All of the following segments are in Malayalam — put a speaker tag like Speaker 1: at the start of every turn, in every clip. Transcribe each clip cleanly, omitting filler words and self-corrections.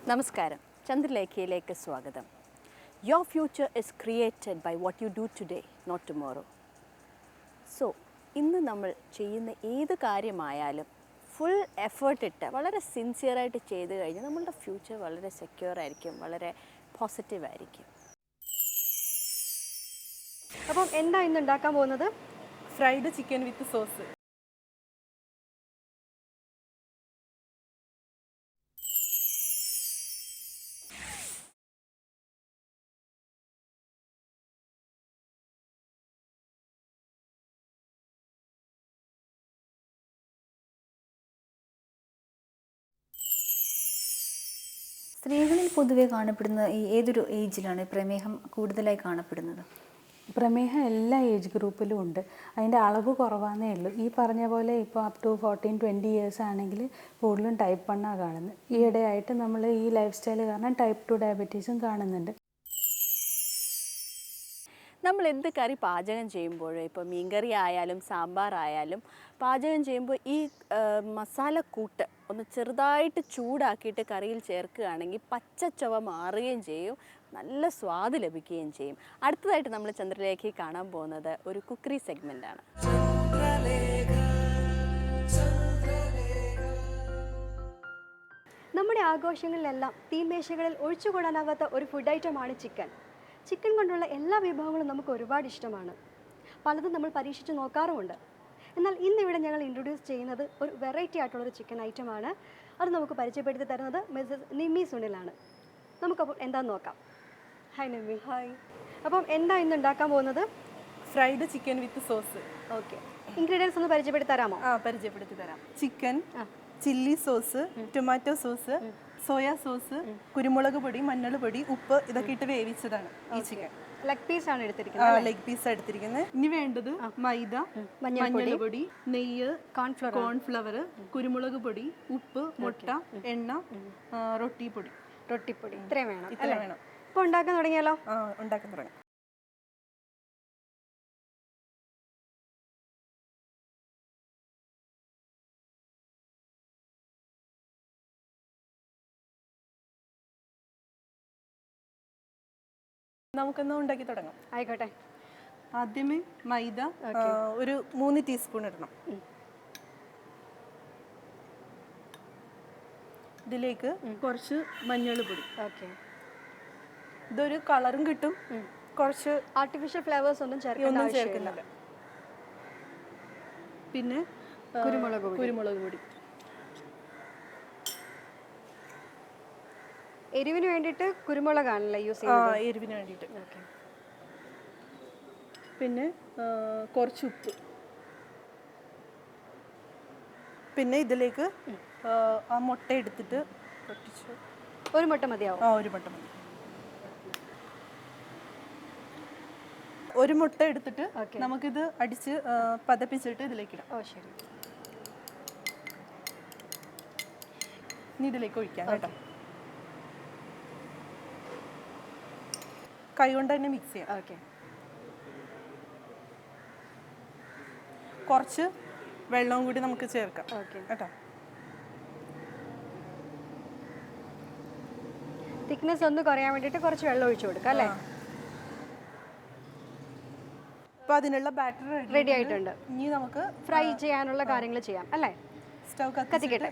Speaker 1: നമസ്കാരം, ചന്ദ്രലേഖയിലേക്ക് സ്വാഗതം. Your future is created by what you do today, not tomorrow. So, ഇന്ന് നമ്മൾ ചെയ്യുന്ന ഏത് കാര്യമായാലും ഫുൾ എഫേർട്ട് ഇട്ട് വളരെ സിൻസിയറായിട്ട് ചെയ്ത് കഴിഞ്ഞാൽ നമ്മളുടെ ഫ്യൂച്ചർ വളരെ സെക്യൂർ ആയിരിക്കും, വളരെ പോസിറ്റീവ് ആയിരിക്കും.
Speaker 2: അപ്പം എന്താ ഇന്ന് ഉണ്ടാക്കാൻ പോകുന്നത്?
Speaker 3: ഫ്രൈഡ് ചിക്കൻ വിത്ത് സോസ്.
Speaker 4: സ്ത്രീകളിൽ പൊതുവെ കാണപ്പെടുന്ന ഏതൊരു ഏജിലാണ് പ്രമേഹം കൂടുതലായി കാണപ്പെടുന്നത്?
Speaker 5: പ്രമേഹം എല്ലാ ഏജ് ഗ്രൂപ്പിലും ഉണ്ട്. അതിൻ്റെ അളവ് കുറവാന്നേ ഉള്ളൂ. ഈ പറഞ്ഞ പോലെ ഇപ്പോൾ അപ് ടു 14-20 ഇയേഴ്സ് ആണെങ്കിൽ കൂടുതലും ടൈപ്പ് 1 കാണുന്നത്. ഈയിടെയായിട്ട് നമ്മൾ ഈ ലൈഫ് സ്റ്റൈൽ കാരണം ടൈപ്പ് 2 ഡയബറ്റീസും കാണുന്നുണ്ട്.
Speaker 1: നമ്മൾ എന്ത് കറി പാചകം ചെയ്യുമ്പോഴും, ഇപ്പോൾ മീൻകറി ആയാലും സാമ്പാറായാലും പാചകം ചെയ്യുമ്പോൾ ഈ മസാലക്കൂട്ട് ഒന്ന് ചെറുതായിട്ട് ചൂടാക്കിയിട്ട് കറിയിൽ ചേർക്കുകയാണെങ്കിൽ പച്ചച്ചൊവ മാറുകയും ചെയ്യും, നല്ല സ്വാദ് ലഭിക്കുകയും ചെയ്യും. അടുത്തതായിട്ട് നമ്മൾ ചന്ദ്രലേഖയിൽ കാണാൻ പോകുന്നത് ഒരു കുക്കറി സെഗ്മെൻ്റാണ്.
Speaker 2: നമ്മുടെ ആഘോഷങ്ങളിലെല്ലാം തീന്മേശകളിൽ ഒഴിച്ചുകൂടാനാവാത്ത ഒരു ഫുഡ് ഐറ്റമാണ് ചിക്കൻ. ചിക്കൻ കൊണ്ടുള്ള എല്ലാ വിഭവങ്ങളും നമുക്ക് ഒരുപാട് ഇഷ്ടമാണ്. പലതും നമ്മൾ പരീക്ഷിച്ച് നോക്കാറുമുണ്ട്. എന്നാൽ ഇന്നിവിടെ ഞങ്ങൾ ഇൻട്രൊഡ്യൂസ് ചെയ്യുന്നത് ഒരു വെറൈറ്റി ആയിട്ടുള്ളൊരു ചിക്കൻ ഐറ്റമാണ്. അത് നമുക്ക് പരിചയപ്പെടുത്തി തരുന്നത് മിസ്സസ് നിമ്മി സുനിലാണ്. നമുക്കപ്പോൾ എന്താണെന്ന് നോക്കാം. ഹായ് നിമ്മി.
Speaker 3: ഹായ്.
Speaker 2: അപ്പം എന്താ ഇന്ന് ഉണ്ടാക്കാൻ പോകുന്നത്?
Speaker 3: ഫ്രൈഡ് ചിക്കൻ വിത്ത് സോസ്.
Speaker 2: ഓക്കെ, ഇൻഗ്രീഡിയൻസ് ഒന്ന് പരിചയപ്പെടുത്തി തരാമോ?
Speaker 3: പരിചയപ്പെടുത്തി തരാം. Chicken, chilli sauce, tomato sauce, soya sauce, കുരുമുളക് പൊടി, മഞ്ഞൾ പൊടി, ഉപ്പ് ഇതൊക്കെ ഇട്ട് വേവിച്ചതാണ് ഈ ചിക്കൻ.
Speaker 2: ലെഗ് പീസ് ആണ് എടുത്തിരിക്കുന്നത്.
Speaker 3: ലെഗ് പീസ് എടുത്തിരിക്കുന്നത്. ഇനി വേണ്ടത് മൈദ, മഞ്ഞൾപ്പൊടി, നെയ്യ്, കോൺഫ്ലവർ, കുരുമുളക് പൊടി, ഉപ്പ്, മുട്ട, എണ്ണ, റൊട്ടിപ്പൊടി.
Speaker 2: ഇത്രയും വേണം.
Speaker 3: ഇത്ര വേണം.
Speaker 2: ഇപ്പോൾ ഉണ്ടാക്കാൻ തുടങ്ങിയാലോ?
Speaker 3: ഉണ്ടാക്കാൻ തുടങ്ങാം. നമുക്കൊന്ന് ഉണ്ടാക്കി തുടങ്ങാം.
Speaker 2: ആയിക്കോട്ടെ.
Speaker 3: ആദ്യമേ മൈദ ഒരു 3 ടീസ്പൂൺ ഇടണം. ഇതിലേക്ക് കുറച്ച് മഞ്ഞൾ പൊടി.
Speaker 2: ഓക്കെ,
Speaker 3: ഇതൊരു കളറും കിട്ടും. കുറച്ച്
Speaker 2: ആർട്ടിഫിഷ്യൽ ഫ്ലേവേഴ്സ് ഒന്നും
Speaker 3: ചേർക്കുന്നില്ല. പിന്നെ കുരുമുളക് പൊടി.
Speaker 2: എരിവിന് വേണ്ടിയിട്ട് കുരുമുളകാണല്ലേ യൂസ് ചെയ്യുന്നത്?
Speaker 3: എരിവിന് വേണ്ടിയിട്ട്. പിന്നെ കുറച്ച് ഉപ്പ്. പിന്നെ ഇതിലേക്ക് ആ മുട്ട എടുത്തിട്ട് പൊട്ടിച്ച്.
Speaker 2: ഒരു മുട്ട മതിയാവും?
Speaker 3: ഒരു മുട്ട മതി. ഒരു മുട്ട എടുത്തിട്ട് നമുക്കിത് അടിച്ച് പതപ്പിച്ചിട്ട് ഇതിലേക്ക് ഇടാം.
Speaker 2: ശരി.
Speaker 3: ഇനി ഇതിലേക്ക് ഒഴിക്കാം കേട്ടോ. കൈ കൊണ്ട് തന്നെ മിക്സ് ചെയ്യാം.
Speaker 2: ഓക്കെ.
Speaker 3: കുറച്ച് വെള്ളവും കൂടി നമുക്ക് ചേർക്കാം കേട്ടോ.
Speaker 2: തിക്നെസ് ഒന്ന് കുറയാൻ വേണ്ടിയിട്ട് കുറച്ച് വെള്ളം ഒഴിച്ചു കൊടുക്കാം അല്ലേ?
Speaker 3: അപ്പോൾ അതിനുള്ള ബാറ്റർ
Speaker 2: റെഡി ആയിട്ടുണ്ട്.
Speaker 3: ഇനി നമുക്ക്
Speaker 2: ഫ്രൈ ചെയ്യാനുള്ള കാര്യങ്ങൾ ചെയ്യാം അല്ലേ?
Speaker 3: സ്റ്റൗ കത്തിക്കട്ടെ.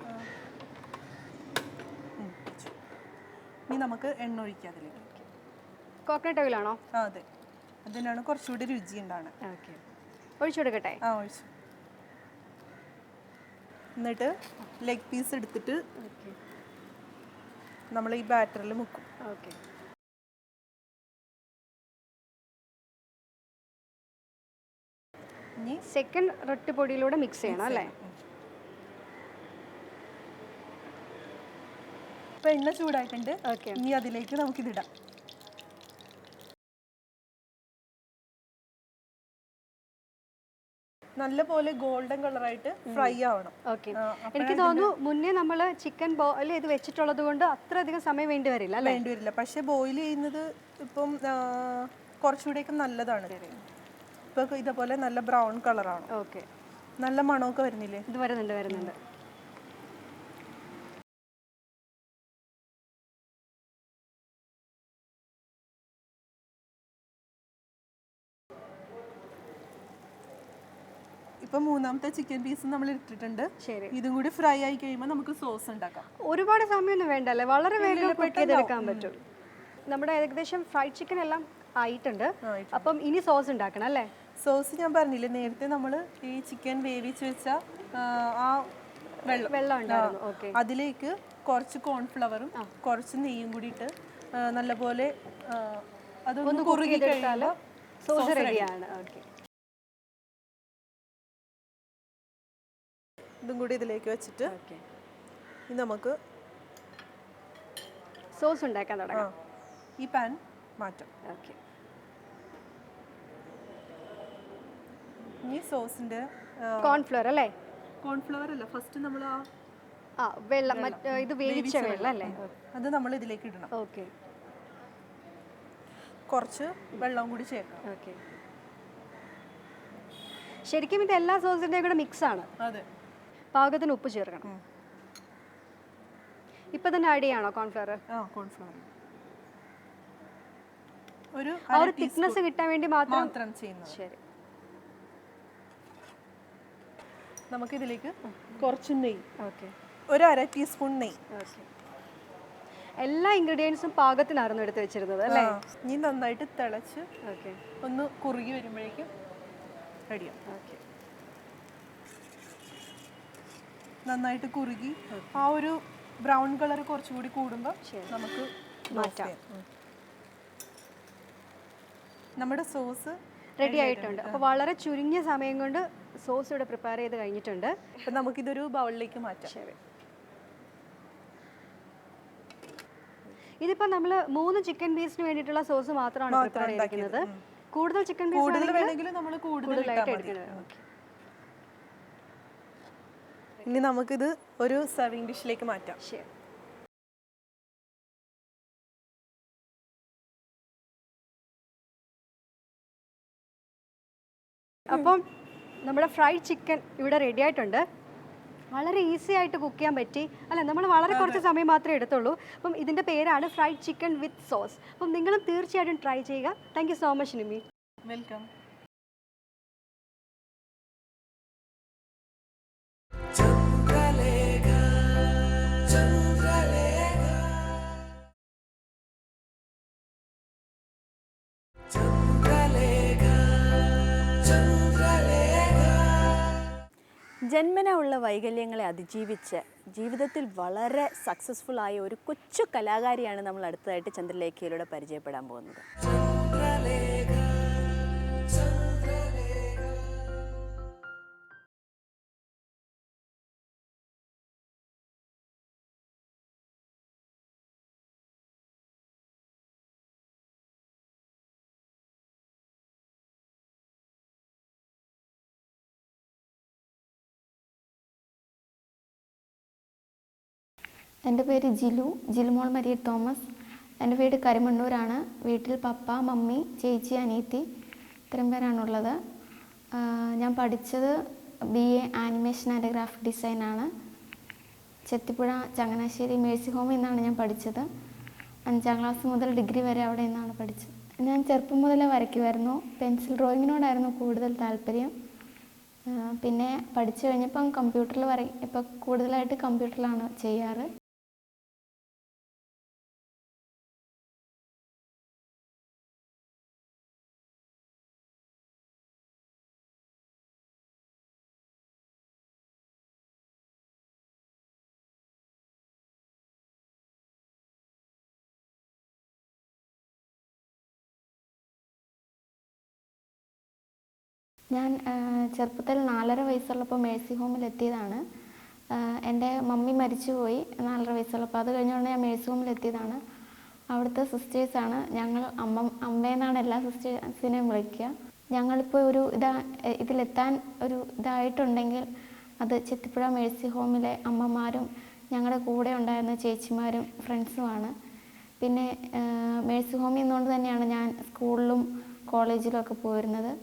Speaker 3: ഇനി നമുക്ക് എണ്ണ ഒഴിക്കാം അതിലേക്ക്.
Speaker 2: കോക്കനട്ട് ഓയിലാണോ?
Speaker 3: അതെ, അതിനാണ് കുറച്ചുകൂടി രുചി ഉണ്ടാവുന്നത്.
Speaker 2: ഓക്കെ, ഒഴിച്ചു കൊടുക്കട്ടെ?
Speaker 3: ഒഴിച്ചു. എന്നിട്ട് ലെഗ് പീസ് എടുത്തിട്ട് നമ്മൾ ഈ ബാറ്ററിൽ മുക്കും.
Speaker 2: ഓക്കെ.
Speaker 3: ഇനി
Speaker 2: സെക്കൻഡ് റൊട്ടി പൊടിയിലൂടെ മിക്സ് ചെയ്യണം അല്ലേ?
Speaker 3: ഇപ്പം എണ്ണ ചൂടായിട്ടുണ്ട്.
Speaker 2: ഓക്കെ,
Speaker 3: ഇനി അതിലേക്ക് നമുക്കിതിടാം. നല്ലപോലെ ഗോൾഡൻ കളറായിട്ട് ഫ്രൈ ആവണം.
Speaker 2: ഓക്കെ. എനിക്ക് തോന്നുന്നു മുന്നേ നമ്മൾ ചിക്കൻ ബോയിൽ ചെയ്ത് വെച്ചിട്ടുള്ളത് കൊണ്ട് അത്രയധികം സമയം വേണ്ടി വരില്ല.
Speaker 3: പക്ഷെ ബോയിൽ ചെയ്യുന്നത് ഇപ്പം കുറച്ചുകൂടെയൊക്കെ നല്ലതാണ്. ഇപ്പൊ ഇതേപോലെ നല്ല ബ്രൗൺ കളറാണ്.
Speaker 2: ഓക്കെ,
Speaker 3: നല്ല മണമൊക്കെ വരുന്നില്ലേ?
Speaker 2: ഇത് വരുന്നുണ്ട്.
Speaker 3: ഇപ്പൊ മൂന്നാമത്തെ ചിക്കൻ പീസ് നമ്മൾ ഇട്ടിട്ടുണ്ട്.
Speaker 2: ശരി.
Speaker 3: ഇതും കൂടി ഫ്രൈ ആയി കഴിയുമ്പോൾ നമുക്ക് സോസ് ഉണ്ടാക്കാം.
Speaker 2: ഒരുപാട് സമയമൊന്നും വേണ്ടല്ലേ, വളരെ വേഗം കുക്ക് ചെയ്തെടുക്കാൻ പറ്റും. നമ്മുടെ ഏകദേശം ഫ്രൈഡ് ചിക്കൻ എല്ലാം ആയിട്ടുണ്ട്. അപ്പം ഇനി സോസ് ഉണ്ടാക്കണം അല്ലേ?
Speaker 3: സോസ് ഞാൻ പറഞ്ഞില്ലേ നേരത്തെ നമ്മൾ ഈ ചിക്കൻ വേവിച്ച് വെച്ച ആ
Speaker 2: വെള്ളം ഉണ്ടായിരുന്നു. ഓക്കെ.
Speaker 3: അതിലേക്ക് കുറച്ച് കോൺഫ്ലവറും കുറച്ച് നെയ്യും കൂടി ഇട്ട് നല്ലപോലെ അതൊന്ന് കുറുകി കഴിയുമ്പോൾ
Speaker 2: സോസ് റെഡിയാണ്. ഓക്കെ.
Speaker 3: ഇതും കൂടി ഇതിലേക്ക് വെച്ചിട്ട് ഇനി നമുക്ക്
Speaker 2: സോസ് ഉണ്ടാക്കാൻ തുടങ്ങാം.
Speaker 3: ഈ പാൻ മാറ്റാം.
Speaker 2: ഓക്കെ.
Speaker 3: ഈ സോസിന്റെ
Speaker 2: കോൺഫ്ലവർ അല്ലേ?
Speaker 3: കോൺഫ്ലവർ അല്ല, ഫസ്റ്റ് നമ്മൾ
Speaker 2: വെള്ളം ഇത് വേവിച്ച വെള്ളം അല്ലേ?
Speaker 3: അത് നമ്മൾ ഇതിലേക്ക് ഇടണം.
Speaker 2: ഓക്കെ.
Speaker 3: കുറച്ച് വെള്ളം കൂടി ചേർക്കാം.
Speaker 2: ഓക്കെ. ശരിക്കും ഇത് എല്ലാ സോസിന്റെയും കൂടെ മിക്സ് ആണ്.
Speaker 3: അതെ.
Speaker 2: പാകത്തിന് ഉപ്പ് ചേർക്കണം. ഇപ്പൊ തന്നെ ആഡ് ചെയ്യാണോ കോൺഫ്ലവർ?
Speaker 3: കോൺഫ്ലവർ ഒരു
Speaker 2: തിക്നെസ് കിട്ടാൻ വേണ്ടി
Speaker 3: മാത്രം ചെയ്യുന്നത്.
Speaker 2: ശരി.
Speaker 3: നമുക്ക് ഇതിലേക്ക് കുറച്ച് നെയ്യ്.
Speaker 2: ഓക്കെ.
Speaker 3: ഒരു 1/2 ടീസ്പൂൺ നെയ്യ്.
Speaker 2: ഓക്കെ. എല്ലാ ഇൻഗ്രീഡിയൻസും പാകത്തിനായിരുന്നു എടുത്ത് വെച്ചിരുന്നത് അല്ലേ?
Speaker 3: ഇനി നന്നായിട്ട് തിളച്ച്
Speaker 2: ഓക്കെ
Speaker 3: ഒന്ന് കുറുകി വരുമ്പോഴേക്കും റെഡിയാണ്.
Speaker 2: ഓക്കെ.
Speaker 3: നന്നായിട്ട് കുറുകി ആ ഒരു ബ്രൗൺ കളർ കുറച്ചുകൂടി കൂടുമ്പോൾ നമുക്ക്
Speaker 2: മാറ്റാം.
Speaker 3: നമ്മുടെ സോസ്
Speaker 2: റെഡി ആയിട്ടുണ്ട്. അപ്പോൾ വളരെ ചുരുങ്ങിയ സമയം കൊണ്ട് സോസ് ഇവിടെ പ്രിപ്പയർ ചെയ്ത് കഴിഞ്ഞിട്ടുണ്ട്.
Speaker 3: അപ്പം നമുക്കിതൊരു ബൗളിലേക്ക് മാറ്റാം.
Speaker 2: ശരി. ഇതിപ്പോൾ നമ്മൾ 3 ചിക്കൻ പീസിന് വേണ്ടിയിട്ടുള്ള സോസ് മാത്രമാണ് പ്രിപ്പയർ ചെയ്തിരിക്കുന്നത്. കൂടുതൽ ചിക്കൻ പീസ്
Speaker 3: വേണമെങ്കിൽ നമ്മൾ കൂടുതലായിട്ട് എടുക്കണം. ഇനി നമുക്കിത് ഒരു സർവിംഗ് ഡിഷിലേക്ക് മാറ്റാം.
Speaker 2: ശരി. അപ്പം നമ്മുടെ ഫ്രൈഡ് ചിക്കൻ ഇവിടെ റെഡി ആയിട്ടുണ്ട്. വളരെ ഈസി ആയിട്ട് കുക്ക് ചെയ്യാൻ പറ്റി അല്ലേ? നമ്മൾ വളരെ കുറച്ച് സമയം മാത്രമേ എടുത്തുള്ളൂ. അപ്പം ഇതിൻ്റെ പേരാണ് ഫ്രൈഡ് ചിക്കൻ വിത്ത് സോസ്. അപ്പം നിങ്ങളും തീർച്ചയായിട്ടും ട്രൈ ചെയ്യുക. Thank you so much Nimi.
Speaker 3: Welcome.
Speaker 1: ജന്മന ഉള്ള വൈകല്യങ്ങളെ അതിജീവിച്ച് ജീവിതത്തിൽ വളരെ സക്സസ്ഫുൾ ആയ ഒരു കൊച്ചു കലാകാരിയാണ് നമ്മൾ അടുത്തതായിട്ട് ചന്ദ്രലേഖയിലൂടെ പരിചയപ്പെടാൻ പോകുന്നത്.
Speaker 6: എൻ്റെ പേര് ജിലുമോൾ മരിയ തോമസ്. എൻ്റെ വീട് കരിമണ്ണൂരാണ്. വീട്ടിൽ പപ്പ, മമ്മി, ചേച്ചി, അനിയത്തി ഇത്രയും പേരാണുള്ളത്. ഞാൻ പഠിച്ചത് BA ആനിമേഷൻ ആൻഡ് ഗ്രാഫിക് ഡിസൈനാണ്. ചെത്തിപ്പുഴ ചങ്ങനാശ്ശേരി മേഴ്സി ഹോമിൽ നിന്നാണ് ഞാൻ പഠിച്ചത്. 5ാം ക്ലാസ് മുതൽ ഡിഗ്രി വരെ അവിടെ നിന്നാണ് പഠിച്ചത്. ഞാൻ ചെറുപ്പം മുതലേ വരയ്ക്കുമായിരുന്നു. പെൻസിൽ ഡ്രോയിങ്ങിനോടായിരുന്നു കൂടുതൽ താല്പര്യം. പിന്നെ പഠിച്ചു കഴിഞ്ഞപ്പം കമ്പ്യൂട്ടറിൽ ഇപ്പോൾ കൂടുതലായിട്ട് കമ്പ്യൂട്ടറിലാണ് ചെയ്യാറ്. ഞാൻ ചെറുപ്പത്തിൽ 4.5 വയസ്സുള്ളപ്പോൾ മേഴ്സി ഹോമിൽ എത്തിയതാണ്. എൻ്റെ മമ്മി മരിച്ചുപോയി 4.5 വയസ്സുള്ളപ്പോൾ. അത് കഴിഞ്ഞുകൊണ്ട് ഞാൻ മേഴ്സി ഹോമിൽ എത്തിയതാണ്. അവിടുത്തെ സിസ്റ്റേഴ്സാണ് ഞങ്ങൾ. അമ്മയെന്നാണ് എല്ലാ സിസ്റ്റേഴ്സിനെയും വിളിക്കുക. ഞങ്ങളിപ്പോൾ ഇതിലെത്താൻ ഒരു ഇതായിട്ടുണ്ടെങ്കിൽ അത് ചെത്തിപ്പുഴ മേഴ്സി ഹോമിലെ അമ്മമാരും ഞങ്ങളുടെ കൂടെ ഉണ്ടായിരുന്ന ചേച്ചിമാരും ഫ്രണ്ട്സുമാണ്. പിന്നെ മേഴ്സി ഹോമിൽ നിന്നുകൊണ്ട് തന്നെയാണ് ഞാൻ സ്കൂളിലും കോളേജിലും ഒക്കെ പോയിരുന്നത്.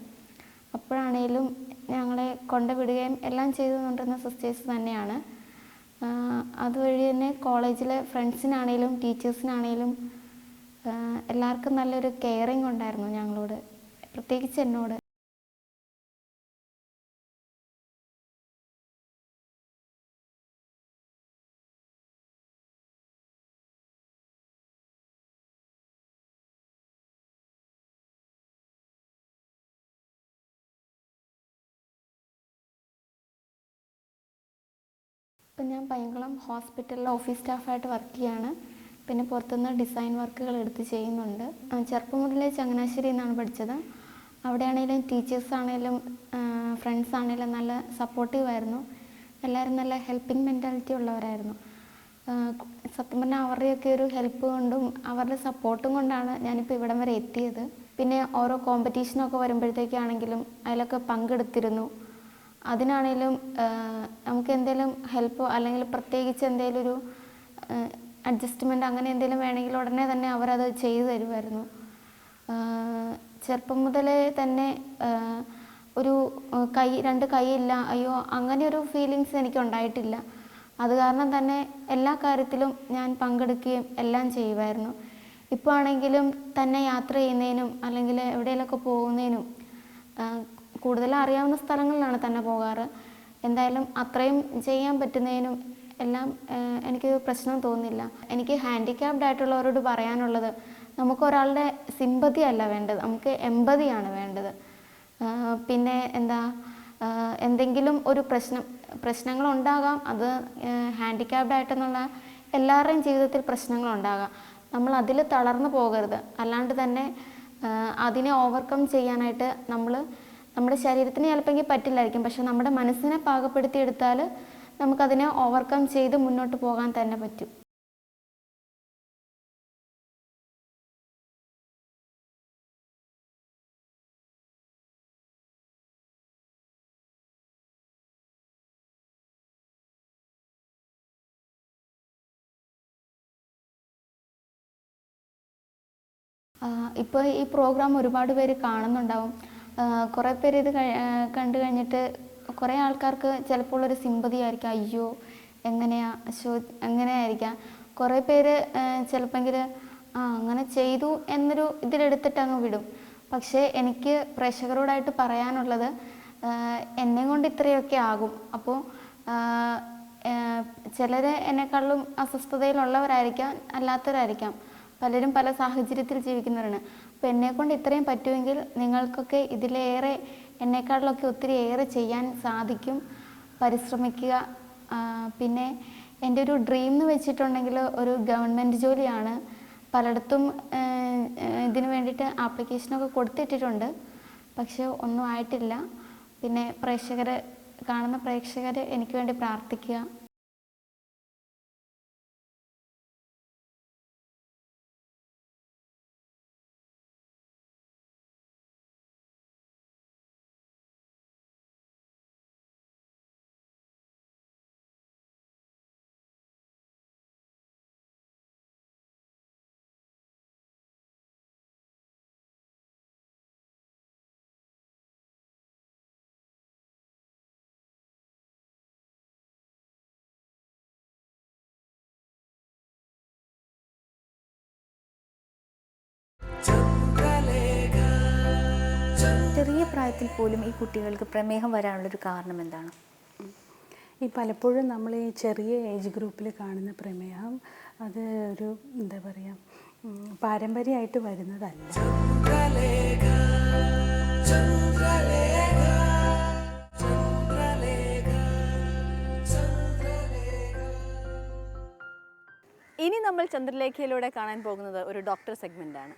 Speaker 6: അപ്പോഴാണേലും ഞങ്ങളെ കൊണ്ടുവിടുകയും എല്ലാം ചെയ്തു കൊണ്ടിരുന്ന സിസ്റ്റേഴ്സ് തന്നെയാണ്. അതുവഴി തന്നെ കോളേജിലെ ഫ്രണ്ട്സിനാണേലും ടീച്ചേഴ്സിനാണേലും എല്ലാവർക്കും നല്ലൊരു കെയറിങ് ഉണ്ടായിരുന്നു ഞങ്ങളോട്, പ്രത്യേകിച്ച് എന്നോട്. ഇപ്പം ഞാൻ പൈങ്കുളം ഹോസ്പിറ്റലിൽ ഓഫീസ് സ്റ്റാഫായിട്ട് വർക്ക് ചെയ്യാണ്. പിന്നെ പുറത്തുനിന്ന് ഡിസൈൻ വർക്കുകൾ എടുത്ത് ചെയ്യുന്നുണ്ട്. ചെറുപ്പം മുതലേ ചങ്ങനാശ്ശേരിയിൽ നിന്നാണ് പഠിച്ചത്. അവിടെയാണെങ്കിലും ടീച്ചേഴ്സാണെങ്കിലും ഫ്രണ്ട്സ് ആണെങ്കിലും നല്ല സപ്പോർട്ടീവായിരുന്നു. എല്ലാവരും നല്ല ഹെൽപ്പിംഗ് മെൻറ്റാലിറ്റി ഉള്ളവരായിരുന്നു. സത്യം പറഞ്ഞാൽ അവരുടെയൊക്കെ ഒരു ഹെൽപ്പ് കൊണ്ടും അവരുടെ സപ്പോർട്ടും കൊണ്ടാണ് ഞാനിപ്പോൾ ഇവിടം വരെ എത്തിയത്. പിന്നെ ഓരോ കോമ്പറ്റീഷനൊക്കെ വരുമ്പോഴത്തേക്കാണെങ്കിലും അതിലൊക്കെ പങ്കെടുത്തിരുന്നു. അതിനാണെങ്കിലും നമുക്ക് എന്തെങ്കിലും ഹെൽപ്പോ അല്ലെങ്കിൽ പ്രത്യേകിച്ച് എന്തെങ്കിലും ഒരു അഡ്ജസ്റ്റ്മെൻറ്റ് അങ്ങനെ എന്തെങ്കിലും വേണമെങ്കിൽ ഉടനെ തന്നെ അവരത് ചെയ്തു തരുമായിരുന്നു. ചെറുപ്പം മുതലേ തന്നെ ഒരു രണ്ട് കൈയില്ല, അയ്യോ അങ്ങനെ ഒരു ഫീലിങ്സ് എനിക്കുണ്ടായിട്ടില്ല. അത് കാരണം തന്നെ എല്ലാ കാര്യത്തിലും ഞാൻ പങ്കെടുക്കുകയും എല്ലാം ചെയ്യുമായിരുന്നു. ഇപ്പോൾ ആണെങ്കിലും തന്നെ യാത്ര ചെയ്യുന്നതിനും അല്ലെങ്കിൽ എവിടെയെങ്കിലുമൊക്കെ പോകുന്നതിനും കൂടുതലും അറിയാവുന്ന സ്ഥലങ്ങളിലാണ് തന്നെ പോകാറ്. എന്തായാലും അത്രയും ചെയ്യാൻ പറ്റുന്നതിനും എല്ലാം എനിക്ക് പ്രശ്നം തോന്നുന്നില്ല. എനിക്ക് ഹാൻഡിക്യാപ്ഡ് ആയിട്ടുള്ളവരോട് പറയാനുള്ളത്, നമുക്കൊരാളുടെ സിമ്പതി അല്ല വേണ്ടത്, നമുക്ക് എമ്പതിയാണ് വേണ്ടത്. പിന്നെ എന്തെങ്കിലും ഒരു പ്രശ്നങ്ങളുണ്ടാകാം. അത് ഹാൻഡിക്യാപ്ഡ് ആയിട്ടെന്നുള്ള എല്ലാവരുടെയും ജീവിതത്തിൽ പ്രശ്നങ്ങളുണ്ടാകാം. നമ്മൾ അതിൽ തളർന്നു പോകരുത്. അല്ലാണ്ട് തന്നെ അതിനെ ഓവർകം ചെയ്യാനായിട്ട് നമ്മുടെ ശരീരത്തിന് ചിലപ്പോൾ പറ്റില്ലായിരിക്കും, പക്ഷെ നമ്മുടെ മനസ്സിനെ പാകപ്പെടുത്തിയെടുത്താൽ നമുക്കതിനെ ഓവർകം ചെയ്ത് മുന്നോട്ട് പോകാൻ തന്നെ പറ്റും. ഇപ്പോൾ ഈ പ്രോഗ്രാം ഒരുപാട് പേര് കാണുന്നുണ്ടാവും. കുറേ പേര് ഇത് കണ്ടു കഴിഞ്ഞിട്ട് കുറേ ആൾക്കാർക്ക് ചിലപ്പോൾ ഒരു സിമ്പതി ആയിരിക്കാം, അയ്യോ എങ്ങനെയായിരിക്കാം. കുറേ പേര് ചിലപ്പോൾ അങ്ങനെ ചെയ്തു എന്നൊരു ഇതിലെടുത്തിട്ട് അങ്ങ് വിടും. പക്ഷേ എനിക്ക് പ്രേക്ഷകരോടായിട്ട് പറയാനുള്ളത്, എന്നെ കൊണ്ട് ഇത്രയൊക്കെ ആകും. അപ്പോൾ ചിലർ എന്നെക്കാളും അസ്വസ്ഥതയിലുള്ളവരായിരിക്കാം, അല്ലാത്തവരായിരിക്കാം. പലരും പല സാഹചര്യത്തിൽ ജീവിക്കുന്നവരാണ്. അപ്പോൾ എന്നെക്കൊണ്ട് ഇത്രയും പറ്റുമെങ്കിൽ നിങ്ങൾക്കൊക്കെ ഇതിലേറെ, എന്നെക്കാളിലൊക്കെ ഒത്തിരി ഏറെ ചെയ്യാൻ സാധിക്കും. പരിശ്രമിക്കുക. പിന്നെ എൻ്റെ ഒരു ഡ്രീം എന്ന് വെച്ചിട്ടുണ്ടെങ്കിൽ ഒരു ഗവൺമെൻറ് ജോലിയാണ്. പലയിടത്തും ഇതിന് വേണ്ടിയിട്ട് ആപ്ലിക്കേഷനൊക്കെ കൊടുത്തിട്ടിട്ടുണ്ട്, പക്ഷെ ഒന്നും ആയിട്ടില്ല. പിന്നെ കാണുന്ന പ്രേക്ഷകർ എനിക്ക് വേണ്ടി പ്രാർത്ഥിക്കുക.
Speaker 4: ചെറിയ പ്രായത്തിൽ പോലും ഈ കുട്ടികൾക്ക് പ്രമേഹം വരാനുള്ളൊരു കാരണം എന്താണ്?
Speaker 5: ഈ പലപ്പോഴും നമ്മൾ ഈ ചെറിയ ഏജ് ഗ്രൂപ്പിൽ കാണുന്ന പ്രമേഹം അത് ഒരു പാരമ്പര്യമായിട്ട് വരുന്നതല്ല.
Speaker 1: ഇനി നമ്മൾ ചന്ദ്രലേഖയിലൂടെ കാണാൻ പോകുന്നത് ഒരു ഡോക്ടർ സെഗ്മെൻ്റാണ്.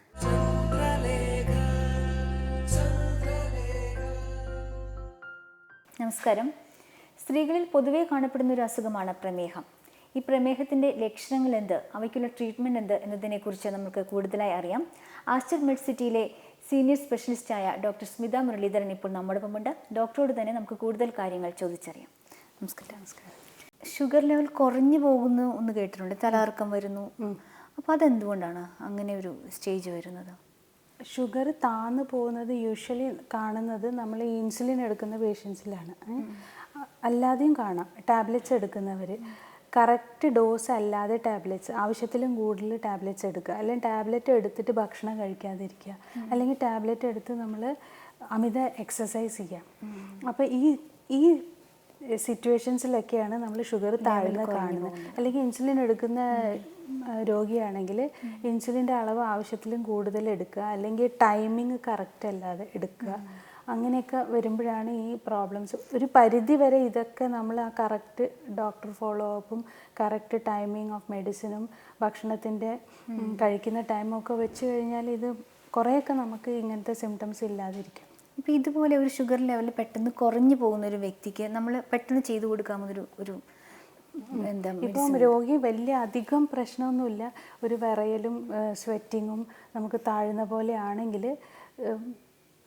Speaker 4: നമസ്കാരം. സ്ത്രീകളിൽ പൊതുവെ കാണപ്പെടുന്ന ഒരു അസുഖമാണ് പ്രമേഹം. ഈ പ്രമേഹത്തിൻ്റെ ലക്ഷണങ്ങൾ എന്ത്, അവയ്ക്കുള്ള ട്രീറ്റ്മെൻറ്റ് എന്ത് എന്നതിനെക്കുറിച്ച് നമുക്ക് കൂടുതലായി അറിയാം. ആസ്റ്റർ മെഡ് സിറ്റിയിലെ സീനിയർ സ്പെഷ്യലിസ്റ്റായ ഡോക്ടർ സ്മിത മുരളീധരൻ ഇപ്പോൾ നമ്മോടൊപ്പമുണ്ട്. ഡോക്ടറോട് തന്നെ നമുക്ക് കൂടുതൽ കാര്യങ്ങൾ ചോദിച്ചറിയാം. നമസ്കാരം. ഷുഗർ ലെവൽ കുറഞ്ഞു പോകുന്നു എന്ന് കേട്ടിട്ടുണ്ട്, തലകറക്കം വരുന്നു. അപ്പോൾ അതെന്തുകൊണ്ടാണ് അങ്ങനെ ഒരു സ്റ്റേജ് വരുന്നത്?
Speaker 5: ഷുഗർ താന്നു പോകുന്നത് യൂഷ്വലി കാണുന്നത് നമ്മൾ ഇൻസുലിൻ എടുക്കുന്ന പേഷ്യൻസിലാണ്. അല്ലാതെയും കാണാം. ടാബ്ലറ്റ്സ് എടുക്കുന്നവർ കറക്റ്റ് ഡോസ് അല്ലാതെ ടാബ്ലറ്റ്സ്, ആവശ്യത്തിലും കൂടുതൽ ടാബ്ലറ്റ്സ് എടുക്കുക, അല്ലെങ്കിൽ ടാബ്ലറ്റ് എടുത്തിട്ട് ഭക്ഷണം കഴിക്കാതിരിക്കുക, അല്ലെങ്കിൽ ടാബ്ലറ്റ് എടുത്ത് നമ്മൾ അമിത എക്സസൈസ് ചെയ്യുക. അപ്പോൾ ഈ സിറ്റുവേഷൻസിലൊക്കെയാണ് നമ്മൾ ഷുഗർ താഴ്ന്ന കാണുന്നത്. അല്ലെങ്കിൽ ഇൻസുലിൻ എടുക്കുന്ന രോഗിയാണെങ്കിൽ ഇൻസുലിൻ്റെ അളവ് ആവശ്യത്തിലും കൂടുതൽ എടുക്കുക, അല്ലെങ്കിൽ ടൈമിങ് കറക്റ്റ് അല്ലാതെ എടുക്കുക. അങ്ങനെയൊക്കെ വരുമ്പോഴാണ് ഈ പ്രോബ്ലംസ്. ഒരു പരിധി വരെ ഇതൊക്കെ നമ്മൾ ആ കറക്റ്റ് ഡോക്ടർ ഫോളോ അപ്പും കറക്റ്റ് ടൈമിംഗ് ഓഫ് മെഡിസിനും ഭക്ഷണത്തിൻ്റെ കഴിക്കുന്ന ടൈമും ഒക്കെ വെച്ച് കഴിഞ്ഞാൽ ഇത് കുറേയൊക്കെ നമുക്ക് ഇങ്ങനത്തെ സിംറ്റംസ് ഇല്ലാതിരിക്കും.
Speaker 4: ഇപ്പോൾ ഇതുപോലെ ഒരു ഷുഗർ ലെവൽ പെട്ടെന്ന് കുറഞ്ഞു പോകുന്ന ഒരു വ്യക്തിക്ക് നമ്മൾ പെട്ടെന്ന് ചെയ്തു കൊടുക്കാവുന്ന ഒരു എന്താ,
Speaker 5: ഇപ്പം രോഗി വലിയ അധികം പ്രശ്നമൊന്നുമില്ല, ഒരു വിറയലും സ്വെറ്റിങ്ങും നമുക്ക് താഴ്ന്ന പോലെ ആണെങ്കിൽ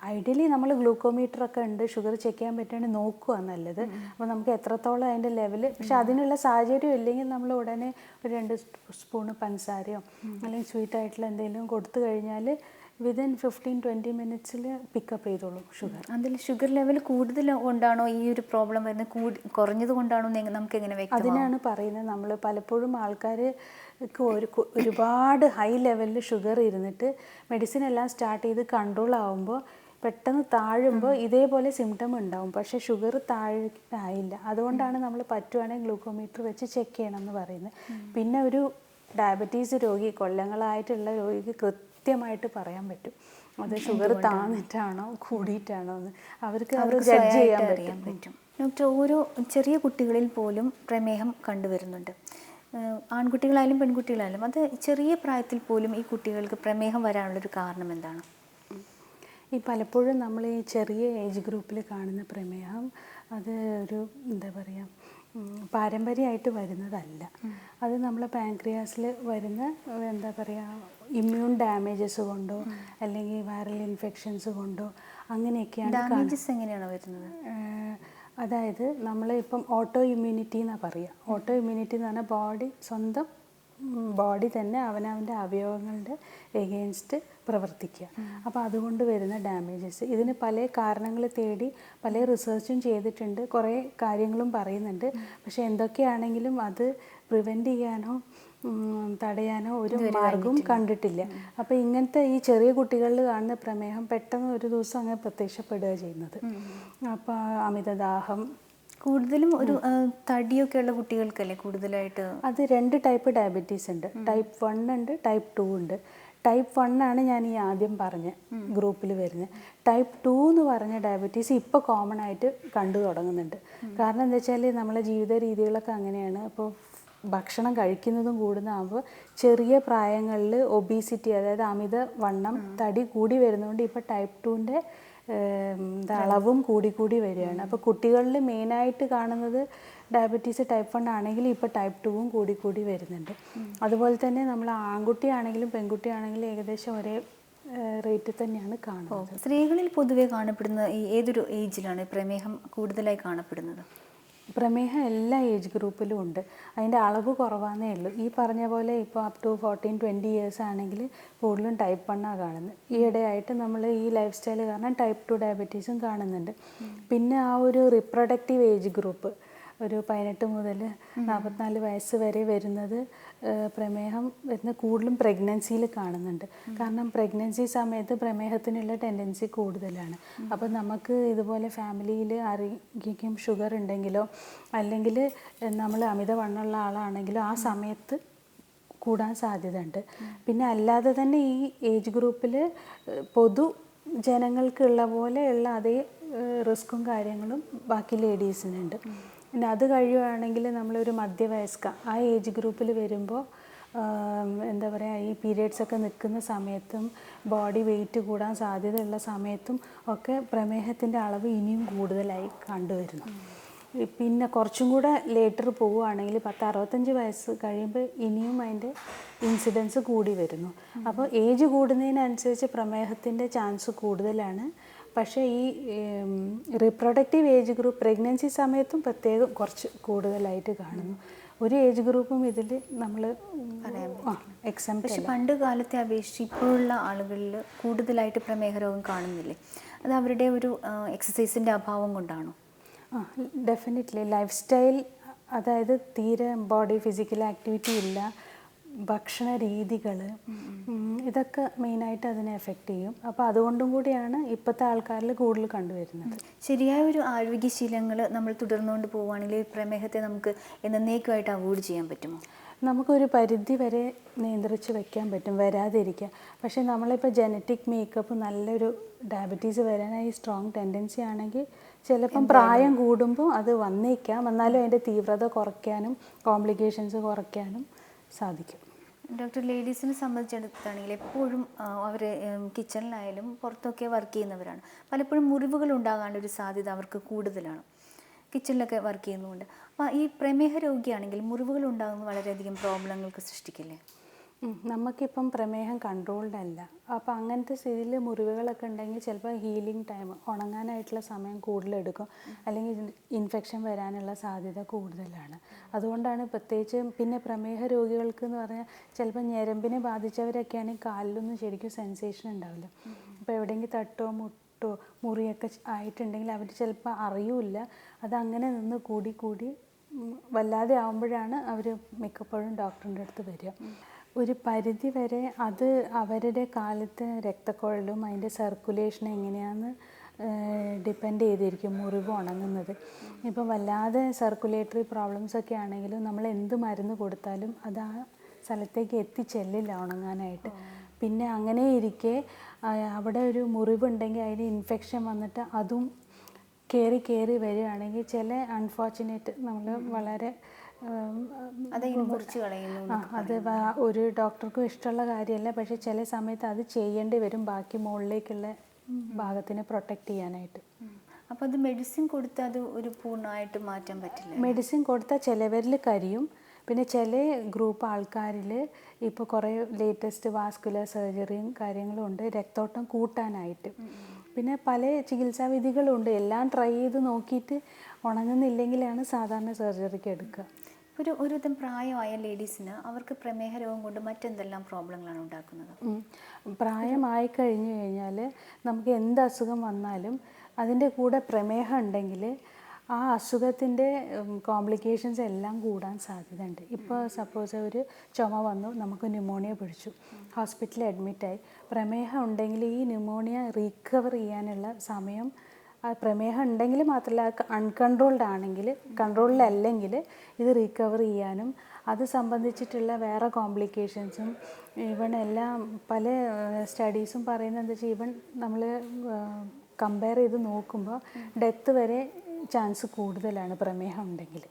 Speaker 5: ഐഡിയലി നമ്മൾ ഗ്ലൂക്കോമീറ്ററൊക്കെ ഉണ്ട്, ഷുഗർ ചെക്ക് ചെയ്യാൻ പറ്റുകയാണെങ്കിൽ നോക്കുക നല്ലത്. അപ്പോൾ നമുക്ക് എത്രത്തോളം അതിൻ്റെ ലെവല്, പക്ഷെ അതിനുള്ള സാഹചര്യം ഇല്ലെങ്കിൽ നമ്മൾ ഉടനെ ഒരു 2 സ്പൂണ് പഞ്ചസാരയോ അല്ലെങ്കിൽ സ്വീറ്റായിട്ടുള്ള എന്തെങ്കിലും കൊടുത്തു കഴിഞ്ഞാൽ വിതിൻ 15-20 മിനിറ്റ്സിൽ പിക്കപ്പ് ചെയ്തോളൂ ഷുഗർ.
Speaker 4: അതിൽ ഷുഗർ ലെവൽ കൂടുതൽ കൊണ്ടാണോ ഈ ഒരു പ്രോബ്ലം വരുന്നത്, കുറഞ്ഞത് കൊണ്ടാണോ നമുക്ക് എങ്ങനെ വ്യക്തം?
Speaker 5: അതിനാണ് പറയുന്നത്, നമ്മൾ പലപ്പോഴും ആൾക്കാർക്ക് ഒരുപാട് ഹൈ ലെവലിൽ ഷുഗർ ഇരുന്നിട്ട് മെഡിസിൻ എല്ലാം സ്റ്റാർട്ട് ചെയ്ത് കൺട്രോൾ ആകുമ്പോൾ പെട്ടെന്ന് താഴുമ്പോൾ ഇതേപോലെ സിംറ്റം ഉണ്ടാവും, പക്ഷേ ഷുഗർ താഴായില്ല. അതുകൊണ്ടാണ് നമ്മൾ പറ്റുവാണെങ്കിൽ ഗ്ലൂക്കോമീറ്റർ വെച്ച് ചെക്ക് ചെയ്യണം എന്ന് പറയുന്നത്. പിന്നെ ഒരു ഡയബറ്റീസ് രോഗി, കൊല്ലങ്ങളായിട്ടുള്ള രോഗിക്ക് കൃത്യമായിട്ട് പറയാൻ പറ്റും അത് ഷുഗർ താന്നിട്ടാണോ കൂടിയിട്ടാണോ എന്ന്. അവർക്ക് അത് ജഡ്ജ് ചെയ്യാൻ പറ്റും.
Speaker 4: ഡോക്ടർ, ഓരോ ചെറിയ കുട്ടികളിൽ പോലും പ്രമേഹം കണ്ടുവരുന്നുണ്ട്. ആൺകുട്ടികളായാലും പെൺകുട്ടികളായാലും അത് ചെറിയ പ്രായത്തിൽ പോലും ഈ കുട്ടികൾക്ക് പ്രമേഹം വരാനുള്ളൊരു കാരണം എന്താണ്?
Speaker 5: ഈ പലപ്പോഴും നമ്മൾ ഈ ചെറിയ ഏജ് ഗ്രൂപ്പിൽ കാണുന്ന പ്രമേഹം അത് ഒരു എന്താ പറയുക, പാരമ്പര്യമായിട്ട് വരുന്നതല്ല. അത് നമ്മളെ പാൻക്രിയാസിൽ വരുന്ന എന്താ പറയുക ഇമ്മ്യൂൺ ഡാമേജസ് കൊണ്ടോ അല്ലെങ്കിൽ വൈറൽ ഇൻഫെക്ഷൻസ് കൊണ്ടോ അങ്ങനെയൊക്കെയാണ്.
Speaker 4: ഡാമേജസ് എങ്ങനെയാണ് വരുന്നത്?
Speaker 5: അതായത് നമ്മൾ ഇപ്പം ഓട്ടോ ഇമ്മ്യൂണിറ്റി എന്നാണ് പറയുക. ഓട്ടോ ഇമ്മ്യൂണിറ്റി എന്ന് പറഞ്ഞാൽ സ്വന്തം ബോഡി തന്നെ അവനവൻ്റെ അവയവങ്ങളുടെ എഗെയിൻസ്റ്റ് പ്രവർത്തിക്കുക. അപ്പോൾ അതുകൊണ്ട് വരുന്ന ഡാമേജസ്, ഇതിന് പല കാരണങ്ങൾ തേടി പല റിസർച്ചും ചെയ്തിട്ടുണ്ട്, കുറേ കാര്യങ്ങളും പറയുന്നുണ്ട്. പക്ഷേ എന്തൊക്കെയാണെങ്കിലും അത് പ്രിവെൻറ്റ് ചെയ്യാനോ തടയാനോ ഒരു മാർഗവും കണ്ടിട്ടില്ല. അപ്പോൾ ഇങ്ങനത്തെ ഈ ചെറിയ കുട്ടികളിൽ കാണുന്ന പ്രമേഹം പെട്ടെന്ന് ഒരു ദിവസം അങ്ങനെ പ്രത്യക്ഷപ്പെടുക ചെയ്യുന്നത്. അപ്പോൾ അമിതദാഹം,
Speaker 4: കൂടുതലും ഒരു തടിയൊക്കെ ഉള്ള കുട്ടികൾക്കല്ലേ കൂടുതലായിട്ട്?
Speaker 5: അത് 2 ടൈപ്പ് ഡയബറ്റീസ് ഉണ്ട്. ടൈപ്പ് 1 ഉണ്ട്, ടൈപ്പ് 2 ഉണ്ട്. ടൈപ്പ് 1 ആണ് ഞാൻ ഈ ആദ്യം പറഞ്ഞ ഗ്രൂപ്പിൽ വരുന്നത്. ടൈപ്പ് 2 എന്ന് പറഞ്ഞ ഡയബറ്റീസ് ഇപ്പോൾ കോമൺ ആയിട്ട് കണ്ടു തുടങ്ങുന്നുണ്ട്. കാരണം എന്താ വെച്ചാൽ നമ്മളെ ജീവിത രീതികളൊക്കെ അങ്ങനെയാണ്. അപ്പോൾ ഭക്ഷണം കഴിക്കുന്നതും കൂടുന്നതാകുമ്പോൾ ചെറിയ പ്രായങ്ങളിൽ ഒബീസിറ്റി, അതായത് അമിത വണ്ണം, തടി കൂടി വരുന്നതുകൊണ്ട് ഇപ്പോൾ ടൈപ്പ് 2ൻ്റെ അളവും കൂടി വരികയാണ്. അപ്പോൾ കുട്ടികളിൽ മെയിനായിട്ട് കാണുന്നത് ഡയബറ്റീസ് ടൈപ്പ് 1 ആണെങ്കിൽ ഇപ്പോൾ ടൈപ്പ് 2ഉം കൂടി വരുന്നുണ്ട്. അതുപോലെ തന്നെ നമ്മൾ ആൺകുട്ടിയാണെങ്കിലും പെൺകുട്ടിയാണെങ്കിലും ഏകദേശം ഒരേ റേറ്റിൽ തന്നെയാണ് കാണുന്നത്.
Speaker 4: സ്ത്രീകളിൽ പൊതുവെ കാണപ്പെടുന്ന ഏതൊരു ഏജിലാണ് പ്രമേഹം കൂടുതലായി കാണപ്പെടുന്നത്?
Speaker 5: പ്രമേഹം എല്ലാ ഏജ് ഗ്രൂപ്പിലും ഉണ്ട്, അതിൻ്റെ അളവ് കുറവാന്നേ ഉള്ളൂ. ഈ പറഞ്ഞ പോലെ ഇപ്പോൾ അപ് ടു 14-20 ഇയേഴ്സ് ആണെങ്കിൽ കൂടുതലും ടൈപ്പ് 1 കാണുന്നത്. ഈയിടെയായിട്ട് നമ്മൾ ഈ ലൈഫ് സ്റ്റൈൽ കാരണം ടൈപ്പ് 2 ഡയബറ്റീസും കാണുന്നുണ്ട്. പിന്നെ ആ ഒരു റിപ്രൊഡക്റ്റീവ് ഏജ് ഗ്രൂപ്പ്, ഒരു 18 മുതൽ 44 വയസ്സ് വരെ വരുന്നത് പ്രമേഹം വരുന്ന കൂടുതലും പ്രഗ്നൻസിയിൽ കാണുന്നുണ്ട്. കാരണം പ്രഗ്നൻസി സമയത്ത് പ്രമേഹത്തിനുള്ള ടെൻഡൻസി കൂടുതലാണ്. അപ്പോൾ നമുക്ക് ഇതുപോലെ ഫാമിലിയിൽ ആരെങ്കിലും ഷുഗർ ഉണ്ടെങ്കിലോ അല്ലെങ്കിൽ നമ്മൾ അമിതവണ്ണമുള്ള ആളാണെങ്കിലോ ആ സമയത്ത് കൂടാൻ സാധ്യതയുണ്ട്. പിന്നെ അല്ലാതെ തന്നെ ഈ ഏജ് ഗ്രൂപ്പിൽ പൊതു ജനങ്ങൾക്കുള്ള പോലെയുള്ള അതേ റിസ്ക്കും കാര്യങ്ങളും ബാക്കി ലേഡീസിനുണ്ട്. പിന്നെ അത് കഴിയുകയാണെങ്കിൽ നമ്മളൊരു മധ്യവയസ്ക ആ ഏജ് ഗ്രൂപ്പിൽ വരുമ്പോൾ എന്താ പറയുക, ഈ പീരിയഡ്സൊക്കെ നിൽക്കുന്ന സമയത്തും ബോഡി വെയിറ്റ് കൂടാൻ സാധ്യതയുള്ള സമയത്തും ഒക്കെ പ്രമേഹത്തിൻ്റെ അളവ് ഇനിയും കൂടുതലായി കണ്ടുവരുന്നു. പിന്നെ കുറച്ചും കൂടെ ലേറ്റർ പോവുകയാണെങ്കിൽ 65 വയസ്സ് കഴിയുമ്പോൾ ഇനിയും അതിൻ്റെ ഇൻസിഡൻസ് കൂടി വരുന്നു. അപ്പോൾ ഏജ് കൂടുന്നതിനനുസരിച്ച് പ്രമേഹത്തിൻ്റെ ചാൻസ് കൂടുതലാണ്. പക്ഷേ ഈ റീപ്രൊഡക്റ്റീവ് ഏജ് ഗ്രൂപ്പ് പ്രഗ്നൻസി സമയത്തും പ്രത്യേകം കുറച്ച് കൂടുതലായിട്ട് കാണുന്നു. ഒരു ഏജ് ഗ്രൂപ്പും ഇതിൽ നമ്മൾ എക്സാമ്പിൾ.
Speaker 4: പക്ഷെ പണ്ട് കാലത്തെ അപേക്ഷിച്ച് ഇപ്പോഴുള്ള ആളുകളിൽ കൂടുതലായിട്ട് പ്രമേഹ രോഗം കാണുന്നില്ലേ? അത് അവരുടെ ഒരു എക്സസൈസിൻ്റെ അഭാവം കൊണ്ടാണോ?
Speaker 5: ഡെഫിനറ്റ്ലി ലൈഫ് സ്റ്റൈൽ, അതായത് തീരെ ബോഡി ഫിസിക്കൽ ആക്ടിവിറ്റി ഇല്ല, ഭക്ഷണ രീതികൾ, ഇതൊക്കെ മെയിനായിട്ട് അതിനെ എഫക്റ്റ് ചെയ്യും. അപ്പോൾ അതുകൊണ്ടും കൂടിയാണ് ഇപ്പോഴത്തെ ആൾക്കാരിൽ കൂടുതൽ കണ്ടുവരുന്നത്.
Speaker 4: ശരിയായ ഒരു ആരോഗ്യശീലങ്ങൾ നമ്മൾ തുടർന്നുകൊണ്ട് പോവുകയാണെങ്കിൽ ഈ പ്രമേഹത്തെ നമുക്ക് എന്നേക്കുമായിട്ട് അവോയ്ഡ് ചെയ്യാൻ പറ്റുമോ?
Speaker 5: നമുക്കൊരു പരിധി വരെ നിയന്ത്രിച്ച് വയ്ക്കാൻ പറ്റും, വരാതിരിക്കുക. പക്ഷേ നമ്മളിപ്പോൾ ജനറ്റിക് മേക്കപ്പ് നല്ലൊരു ഡയബറ്റീസ് വരാനായി സ്ട്രോങ് ടെൻഡൻസി ആണെങ്കിൽ ചിലപ്പം പ്രായം കൂടുമ്പോൾ അത് വന്നേക്കാം. എന്നാലും അതിൻ്റെ തീവ്രത കുറയ്ക്കാനും കോംപ്ലിക്കേഷൻസ് കുറയ്ക്കാനും സാധിക്കും.
Speaker 4: ഡോക്ടർ, ലേഡീസിനെ സംബന്ധിച്ചിടത്താണെങ്കിൽ എപ്പോഴും അവർ കിച്ചണിലായാലും പുറത്തൊക്കെ വർക്ക് ചെയ്യുന്നവരാണ്. പലപ്പോഴും മുറിവുകൾ ഉണ്ടാകാനൊരു സാധ്യത അവർക്ക് കൂടുതലാണ്, കിച്ചണിലൊക്കെ വർക്ക് ചെയ്യുന്നതുകൊണ്ട്. അപ്പോൾ ഈ പ്രമേഹ രോഗിയാണെങ്കിൽ മുറിവുകൾ ഉണ്ടാകുന്നത് വളരെയധികം പ്രോബ്ലങ്ങൾക്ക് സൃഷ്ടിക്കില്ലേ?
Speaker 5: നമുക്കിപ്പം പ്രമേഹം കൺട്രോൾഡ് അല്ല. അപ്പോൾ അങ്ങനത്തെ സ്ഥിതിയിൽ മുറിവുകളൊക്കെ ഉണ്ടെങ്കിൽ ചിലപ്പോൾ ഹീലിംഗ് ടൈം, ഉണങ്ങാനായിട്ടുള്ള സമയം കൂടുതലെടുക്കും, അല്ലെങ്കിൽ ഇൻഫെക്ഷൻ വരാനുള്ള സാധ്യത കൂടുതലാണ്. അതുകൊണ്ടാണ് പ്രത്യേകിച്ച് പിന്നെ പ്രമേഹ രോഗികൾക്ക് എന്ന് പറഞ്ഞാൽ ചിലപ്പോൾ ഞരമ്പിനെ ബാധിച്ചവരൊക്കെയാണെങ്കിൽ കാലിലൊന്നും ശരിക്കും സെൻസേഷൻ ഉണ്ടാവില്ല. അപ്പോൾ എവിടെയെങ്കിലും തട്ടോ മുട്ടോ മുറിയൊക്കെ ആയിട്ടുണ്ടെങ്കിൽ അവർ ചിലപ്പോൾ അറിയില്ല. അതങ്ങനെ നിന്ന് കൂടി കൂടി വല്ലാതെ ആകുമ്പോഴാണ് അവർ മിക്കപ്പോഴും ഡോക്ടറിൻ്റെ അടുത്ത് വരിക. ഒരു പരിധി വരെ അത് അവരുടെ കാലത്ത് രക്തക്കുഴലും അതിൻ്റെ സർക്കുലേഷൻ എങ്ങനെയാണെന്ന് ഡിപ്പെൻഡ് ചെയ്തിരിക്കും മുറിവ് ഉണങ്ങുന്നത്. ഇപ്പോൾ വല്ലാതെ സർക്കുലേറ്ററി പ്രോബ്ലംസ് ഒക്കെ ആണെങ്കിലും നമ്മൾ എന്ത് മരുന്ന് കൊടുത്താലും അത് ആ സ്ഥലത്തേക്ക് എത്തിച്ചെല്ലില്ല ഉണങ്ങാനായിട്ട്. പിന്നെ അങ്ങനെ ഇരിക്കെ അവിടെ ഒരു മുറിവുണ്ടെങ്കിൽ അതിന് ഇൻഫെക്ഷൻ വന്നിട്ട് അതും കയറി വരികയാണെങ്കിൽ ചില അൺഫോർച്ചുനേറ്റ് നമ്മൾ വളരെ അത് ഒരു ഡോക്ടർക്കും ഇഷ്ടമുള്ള കാര്യമല്ല. പക്ഷേ ചില സമയത്ത് അത് ചെയ്യേണ്ടി വരും ബാക്കി മുകളിലേക്കുള്ള ഭാഗത്തിനെ പ്രൊട്ടക്റ്റ് ചെയ്യാനായിട്ട്.
Speaker 4: അപ്പോൾ അത് മെഡിസിൻ കൊടുത്താൽ അത് ഒരു പൂർണ്ണമായിട്ട് മാറ്റാൻ പറ്റില്ല.
Speaker 5: മെഡിസിൻ കൊടുത്താൽ ചിലവരിൽ കരിയും. പിന്നെ ചില ഗ്രൂപ്പ് ആൾക്കാരിൽ ഇപ്പോൾ കുറേ ലേറ്റസ്റ്റ് വാസ്കുലർ സർജറിയും കാര്യങ്ങളും ഉണ്ട് രക്തോട്ടം കൂട്ടാനായിട്ട്. പിന്നെ പല ചികിത്സാ വിധികളുണ്ട്. എല്ലാം ട്രൈ ചെയ്ത് നോക്കിയിട്ട് ഉണങ്ങുന്നില്ലെങ്കിലാണ് സാധാരണ സർജറിക്ക് എടുക്കുക.
Speaker 4: ഒരുവിധം പ്രായമായ ലേഡീസിന് അവർക്ക് പ്രമേഹ രോഗം കൊണ്ട് മറ്റെന്തെല്ലാം പ്രോബ്ലങ്ങളാണ് ഉണ്ടാക്കുന്നത്?
Speaker 5: പ്രായമായി കഴിഞ്ഞു കഴിഞ്ഞാൽ നമുക്ക് എന്ത് അസുഖം വന്നാലും അതിൻ്റെ കൂടെ പ്രമേഹം ഉണ്ടെങ്കിൽ ആ അസുഖത്തിൻ്റെ കോംപ്ലിക്കേഷൻസ് എല്ലാം കൂടാൻ സാധ്യതയുണ്ട്. ഇപ്പോൾ സപ്പോസ് ഒരു ചുമ വന്നു, നമുക്ക് ന്യൂമോണിയ പിടിച്ചു, ഹോസ്പിറ്റലിൽ അഡ്മിറ്റായി. പ്രമേഹം ഉണ്ടെങ്കിൽ ഈ ന്യൂമോണിയ റീക്കവർ ചെയ്യാനുള്ള സമയം, ആ പ്രമേഹം ഉണ്ടെങ്കിൽ മാത്രമല്ല അൺകൺട്രോൾഡ് ആണെങ്കിൽ, കൺട്രോളിലല്ലെങ്കിൽ ഇത് റീക്കവർ ചെയ്യാനും അത് സംബന്ധിച്ചിട്ടുള്ള വേറെ കോംപ്ലിക്കേഷൻസും ഈവൺ എല്ലാം പല സ്റ്റഡീസും പറയുന്നത് എന്താ വെച്ചാൽ ഈവൺ നമ്മൾ കമ്പയർ ചെയ്ത് നോക്കുമ്പോൾ ഡെത്ത് വരെ ചാൻസ് കൂടുതലാണ് പ്രമേഹം ഉണ്ടെങ്കിൽ.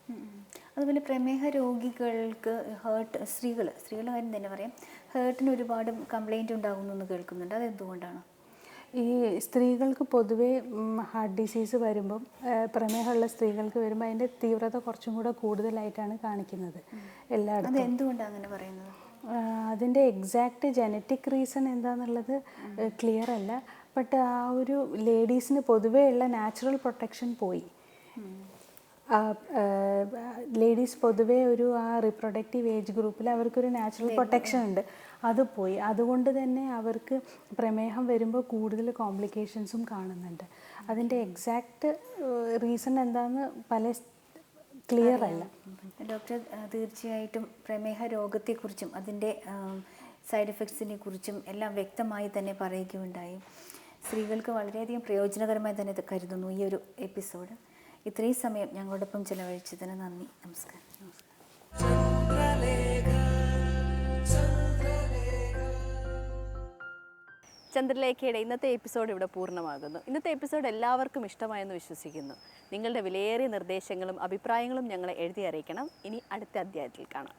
Speaker 4: അതുപോലെ പ്രമേഹ രോഗികൾക്ക് സ്ത്രീകളുടെ കാര്യം തന്നെ പറയാം, ഹേർട്ടിന് ഒരുപാട് കംപ്ലൈൻറ്റ് ഉണ്ടാകുന്നു എന്ന് കേൾക്കുന്നുണ്ട്. അതെന്തുകൊണ്ടാണ്?
Speaker 5: ഈ സ്ത്രീകൾക്ക് പൊതുവേ ഹാർട്ട് ഡിസീസ് വരുമ്പം, പ്രമേഹമുള്ള സ്ത്രീകൾക്ക് വരുമ്പോൾ അതിൻ്റെ തീവ്രത കുറച്ചും കൂടെ കൂടുതലായിട്ടാണ് കാണിക്കുന്നത് എല്ലായിടത്തും.
Speaker 4: എന്തുകൊണ്ടാണ് അങ്ങനെ പറയുന്നത്?
Speaker 5: അതിൻ്റെ എക്സാക്റ്റ് ജനറ്റിക് റീസൺ എന്താണെന്നുള്ളത് ക്ലിയർ അല്ല. ബട്ട് ആ ഒരു ലേഡീസിന് പൊതുവേ ഉള്ള നാച്ചുറൽ പ്രൊട്ടക്ഷൻ പോയി. ലേഡീസ് പൊതുവേ ഒരു ആ റിപ്രൊഡക്റ്റീവ് ഏജ് ഗ്രൂപ്പിൽ അവർക്കൊരു നാച്ചുറൽ പ്രൊട്ടക്ഷൻ ഉണ്ട്, അത് പോയി. അതുകൊണ്ട് തന്നെ അവർക്ക് പ്രമേഹം വരുമ്പോൾ കൂടുതൽ കോംപ്ലിക്കേഷൻസും കാണുന്നുണ്ട്. അതിൻ്റെ എക്സാക്റ്റ് റീസൺ എന്താണെന്ന് പല ക്ലിയർ അല്ല.
Speaker 4: ഡോക്ടർ, തീർച്ചയായിട്ടും പ്രമേഹ രോഗത്തെക്കുറിച്ചും അതിൻ്റെ സൈഡ് എഫക്ട്സിനെ കുറിച്ചും എല്ലാം വ്യക്തമായി തന്നെ പറയുകയുണ്ടായി. സ്ത്രീകൾക്ക് വളരെയധികം പ്രയോജനകരമായി തന്നെ കരുതുന്നു ഈ ഒരു എപ്പിസോഡ്. ഇത്രയും സമയം ഞങ്ങളോടൊപ്പം ചിലവഴിച്ചതിന് നന്ദി. നമസ്കാരം.
Speaker 1: ചന്ദ്രലേഖയുടെ ഇന്നത്തെ എപ്പിസോഡ് ഇവിടെ പൂർണ്ണമാകുന്നു. ഇന്നത്തെ എപ്പിസോഡ് എല്ലാവർക്കും ഇഷ്ടമായെന്ന് വിശ്വസിക്കുന്നു. നിങ്ങളുടെ വിലയേറിയ നിർദ്ദേശങ്ങളും അഭിപ്രായങ്ങളും ഞങ്ങളെ എഴുതി അറിയിക്കണം. ഇനി അടുത്ത അധ്യായത്തിൽ കാണാം.